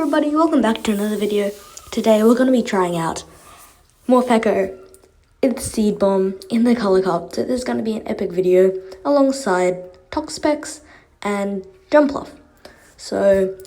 everybody, welcome back to another video. Today we're going to be trying out Morpeko, its seed bomb in the color cup. So this is going to be an epic video alongside toxapex and jumpluff. So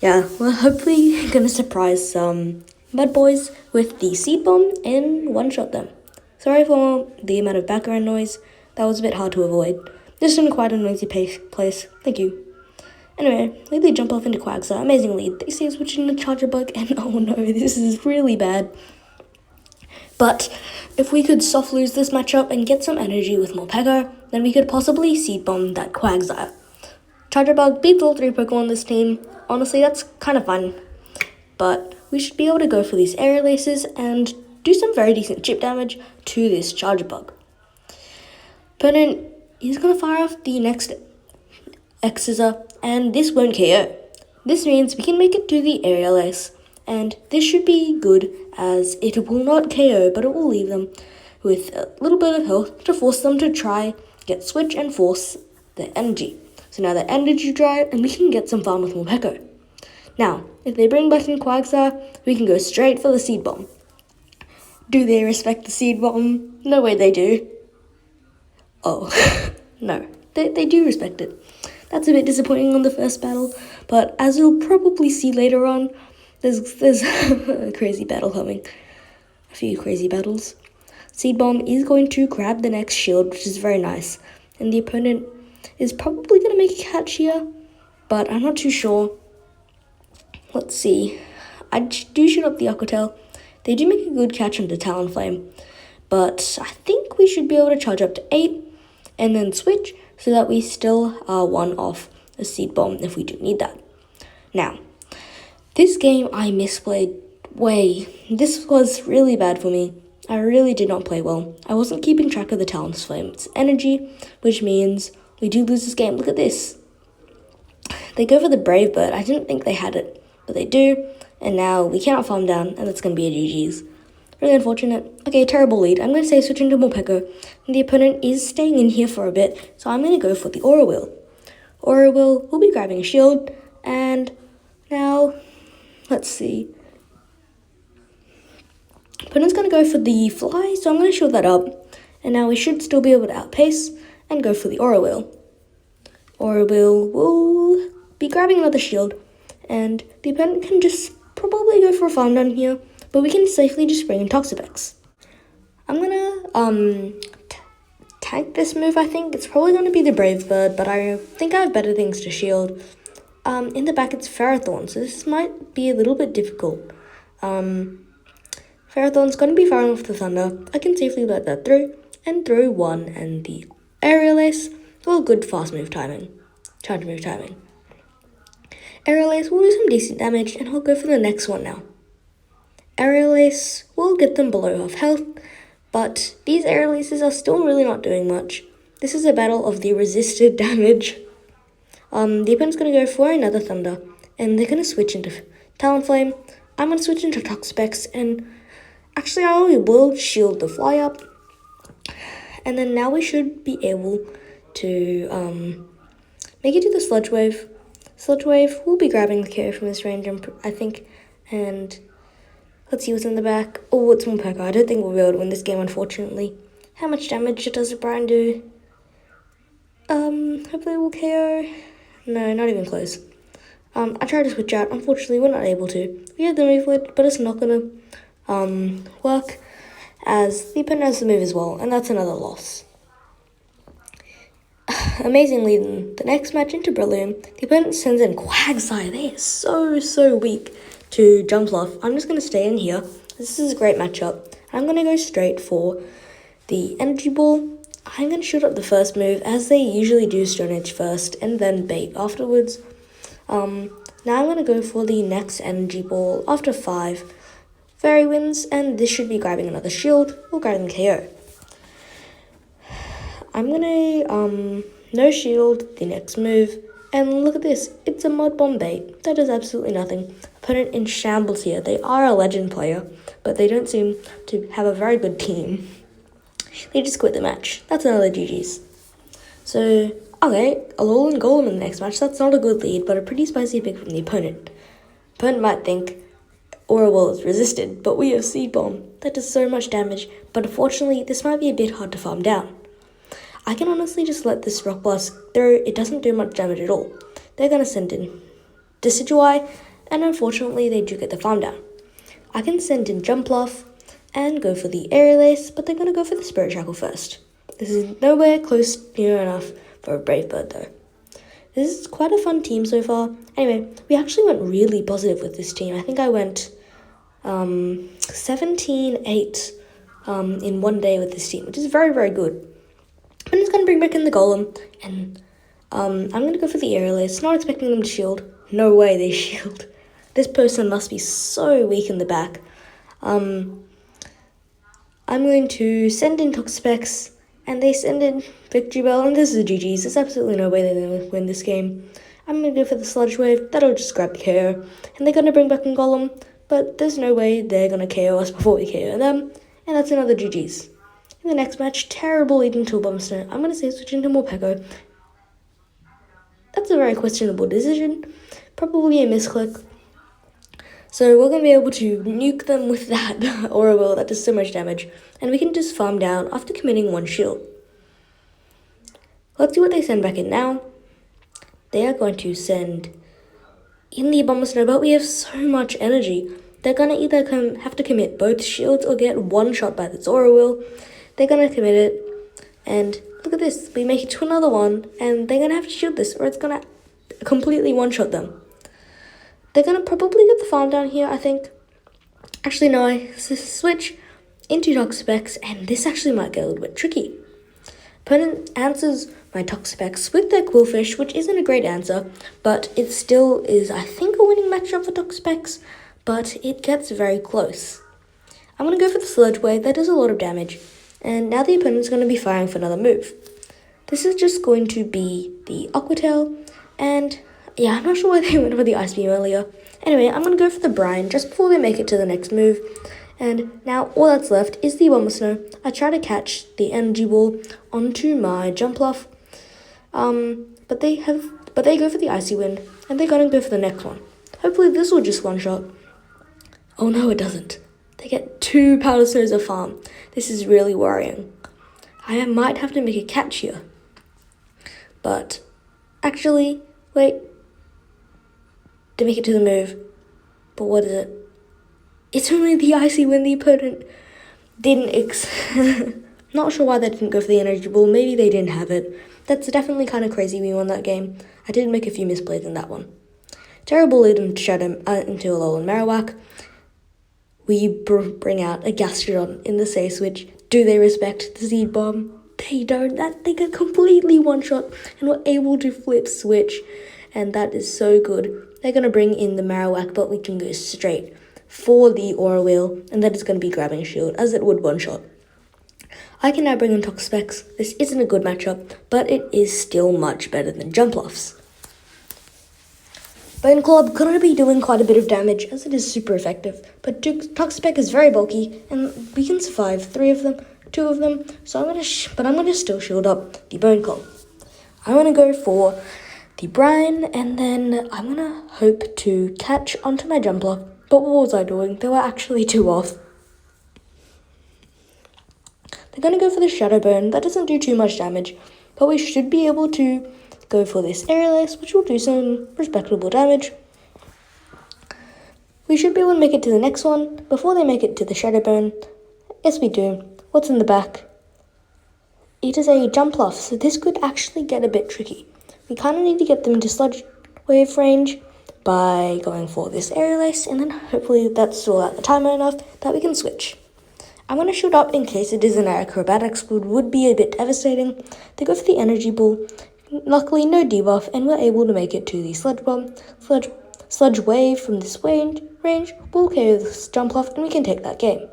yeah, we're hopefully going to surprise some bad boys with the seed bomb and one-shot them. Sorry for the amount of background noise, that was a bit hard to avoid. Just in quite a noisy place, thank you. Anyway, lately jump off into Quagsire. Amazing lead. They say switching to Charger Bug, and oh no, this is really bad. But if we could soft lose this matchup and get some energy with Morpeko, then we could possibly seed bomb that Quagsire. Charger Bug beats all 3 Pokemon on this team. Honestly, that's kind of fun. But we should be able to go for these Aerial Aces and do some very decent chip damage to this Charger Bug. Opponent is going to fire off the next X-Scissor, and this won't KO. This means we can make it to the Aerial Ace, and this should be good as it will not KO, but it will leave them with a little bit of health to force them to try get switch and force their energy. So now their energy dry, and we can get some fun with Morpeko. Now, if they bring back in Quagsire, we can go straight for the Seed Bomb. Do they respect the Seed Bomb? No way they do. Oh, no, they do respect it. That's a bit disappointing on the first battle, but as you'll probably see later on, there's a crazy battle coming. A few crazy battles. Seed Bomb is going to grab the next shield, which is very nice. And the opponent is probably going to make a catch here, but I'm not too sure. Let's see. I do shoot up the Aqua Tail. They do make a good catch on the Talonflame, but I think we should be able to charge up to 8 and then switch, so that we still are 1 off a Seed Bomb if we do need that. Now, this game I misplayed way. This was really bad for me. I really did not play well. I wasn't keeping track of the Talonflame's energy, which means we do lose this game. Look at this. They go for the Brave Bird. I didn't think they had it, but they do, and now we cannot farm down, and that's going to be a GG's. Really unfortunate. Okay, terrible lead. I'm going to say switching to Morpeko. And the opponent is staying in here for a bit, so I'm going to go for the Aura Wheel. Aura Wheel will be grabbing a shield, and now, let's see. Opponent's going to go for the Fly, so I'm going to shield that up. And now we should still be able to outpace and go for the Aura Wheel. Aura Wheel will be grabbing another shield, and the opponent can just probably go for a farm down here, but we can safely just bring in Toxapex. I'm gonna tank this move. I think it's probably gonna be the Brave Bird, but I think I have better things to shield. In the back it's Ferrothorn, so this might be a little bit difficult. Ferrothorn's gonna be firing off the Thunder. I can safely let that through and throw 1 and the Aerial Ace. Well, good fast move timing, charge move timing. Aerial Ace will do some decent damage, and I'll go for the next one now. Aerial Ace will get them below half health, but these Aerial Aces are still really not doing much. This is a battle of the resisted damage. The opponent's going to go for another Thunder, and they're going to switch into Talonflame. I'm going to switch into Toxapex, and actually I will shield the Fly up. And then now we should be able to make it to the Sludge Wave. Sludge Wave will be grabbing the KO from this range, I think, and let's see what's in the back. Oh, it's Morpeko. I don't think we'll be able to win this game, unfortunately. How much damage does Brian do? Hopefully we'll KO. No, not even close. I tried to switch out. Unfortunately, we're not able to. We have the move lead, but it's not gonna work, as the opponent has the move as well, and that's another loss. Amazingly, in the next match into Brilliant, the opponent sends in Quagsire. They are so weak to Jumpluff. I'm just going to stay in here. This is a great matchup. I'm going to go straight for the Energy Ball. I'm going to shoot up the first move, as they usually do Stone Edge first and then Bait afterwards. Now I'm going to go for the next Energy Ball after 5 Fairy Winds, and this should be grabbing another shield or grabbing KO. I'm going to no shield the next move, and look at this, it's a Mud Bomb Bait. That does absolutely nothing. Opponent in shambles here. They are a legend player, but they don't seem to have a very good team. They just quit the match. That's another GG's. So, okay, Alolan Golem in the next match. That's not a good lead, but a pretty spicy pick from the opponent. Opponent might think Aura Wall is resisted, but we have Seed Bomb. That does so much damage, but unfortunately this might be a bit hard to farm down. I can honestly just let this Rock Blast through, it doesn't do much damage at all. They're going to send in Decidueye, and unfortunately they do get the farm down. I can send in Jumpluff and go for the Aerial Ace, but they're going to go for the Spirit Shackle first. This is nowhere close near enough for a Brave Bird though. This is quite a fun team so far. Anyway, we actually went really positive with this team. I think I went 17-8 in one day with this team, which is very, very good. I'm just going to bring back in the Golem, and I'm going to go for the Aerial Ace. Not expecting them to shield. No way they shield. This person must be so weak in the back. I'm going to send in toxapex, and they send in Victory Bell, and this is a GG's. There's absolutely no way they're going to win this game. I'm going to go for the Sludge Wave. That'll just grab the KO, and they're going to bring back in Golem, but there's no way they're going to KO us before we KO them, and that's another GG's. In the next match, terrible lead into a Bomb Snow. I'm going to say switch into Morpeko. That's a very questionable decision. Probably a misclick. So we're going to be able to nuke them with that Aura Wheel that does so much damage. And we can just farm down after committing one shield. Let's see what they send back in now. They are going to send in the Bomb Snow, but we have so much energy. They're going to either have to commit both shields or get one shot by this Aura Wheel. They're going to commit it, and look at this, we make it to another one, and they're going to have to shield this, or it's going to completely one-shot them. They're going to probably get the farm down here, I think. Actually, no, I switch into Toxapex, and this actually might get a little bit tricky. Opponent answers my Toxapex with their Quillfish, which isn't a great answer, but it still is, I think, a winning matchup for Toxapex, but it gets very close. I'm going to go for the Sludge Wave, that does a lot of damage. And now the opponent's going to be firing for another move. This is just going to be the Aqua Tail. And yeah, I'm not sure why they went for the Ice Beam earlier. Anyway, I'm going to go for the Brine just before they make it to the next move. And now all that's left is the Bomb Snow. I try to catch the Energy Ball onto my Jumpluff. But they go for the Icy Wind. And they're going to go for the next one. Hopefully this will just one-shot. Oh no, it doesn't. They get 2 Powder Snows a farm. This is really worrying. I might have to make a catch here. But, actually, wait. To make it to the move. But what is it? It's only the Icy Wind. The opponent didn't Not sure why they didn't go for the Energy Ball. Maybe they didn't have it. That's definitely kind of crazy we won that game. I did make a few misplays in that one. Terrible lead into into a Alolan Marowak. We bring out a Gastrodon in the Say Switch. Do they respect the Seed Bomb? They don't. They get completely one-shot and were able to flip switch. And that is so good. They're going to bring in the Marowak, but we can go straight for the Aura Wheel. And that is going to be grabbing a shield, as it would one-shot. I can now bring in Toxapex. This isn't a good matchup, but it is still much better than Jumpluff's. Bone Club going to be doing quite a bit of damage, as it is super effective, but Toxapex is very bulky, and we can survive 2 of them, so I'm going to still shield up the Bone Club. I'm going to go for the Brine, and then I'm going to hope to catch onto my Jumpluff, but what was I doing? There were actually 2 off. They're going to go for the Shadow Bone. That doesn't do too much damage, but we should be able to go for this Aerial Ace, which will do some respectable damage. We should be able to make it to the next one before they make it to the Shadow Bone. Yes, we do. What's in the back? It is a Jumpluff, so this could actually get a bit tricky. We kind of need to get them into Sludge Wave range by going for this Aerial Ace, and then hopefully that's still at the timer enough that we can switch. I'm going to shoot up in case it is an Acrobatics, which would be a bit devastating. They go for the Energy Ball. Luckily, no debuff, and we're able to make it to the Sludge Wave from this range. We'll KO this Jumpluff, and we can take that game.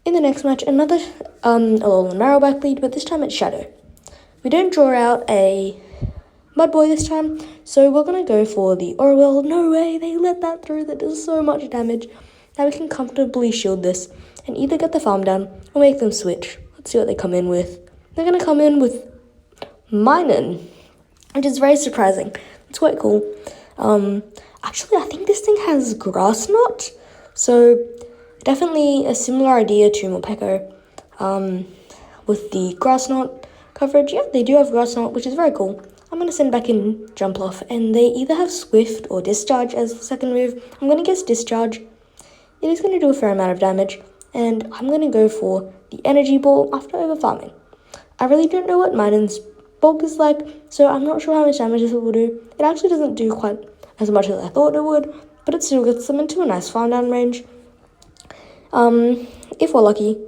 In the next match, another Alolan Marowak lead, but this time it's Shadow. We don't draw out a Mudboy this time, so we're going to go for the Aura Wheel. No way, they let that through. That does so much damage. Now we can comfortably shield this and either get the farm down or make them switch. Let's see what they come in with. They're going to come in with Minun, which is very surprising. It's quite cool. Actually, I think this thing has grass knot. So definitely a similar idea to Morpeko. With the grass knot coverage, yeah, they do have grass knot, which is very cool. I'm going to send back in jumpluff, and they either have swift or discharge as the second move. I'm going to guess discharge. It is going to do a fair amount of damage, and I'm going to go for the energy ball after overfarming. I really don't know what Minon's bulk is like, so I'm not sure how much damage this will do. It actually doesn't do quite as much as I thought it would, but it still gets them into a nice farm down range. If we're lucky,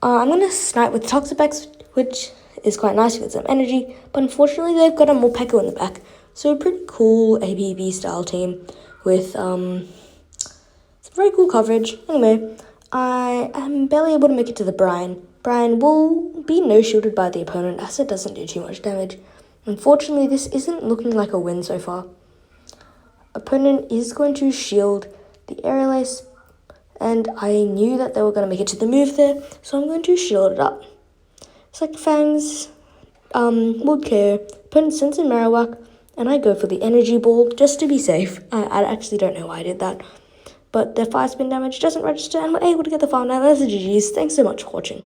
I'm going to snipe with toxapex, which is quite nice with some energy, but unfortunately they've got a Morpeko in the back, so a pretty cool APB style team with some very cool coverage. Anyway, I am barely able to make it to the Brian. Brian will be no-shielded by the opponent as it doesn't do too much damage. Unfortunately, this isn't looking like a win so far. Opponent is going to shield the aerial ace, and I knew that they were going to make it to the move there, so I'm going to shield it up. Second Fangs would care. Opponent sends in Marowak, and I go for the energy ball just to be safe. I actually don't know why I did that. But their 5-spin damage doesn't register, and we're able to get the farm down. That's a GG's. Thanks so much for watching.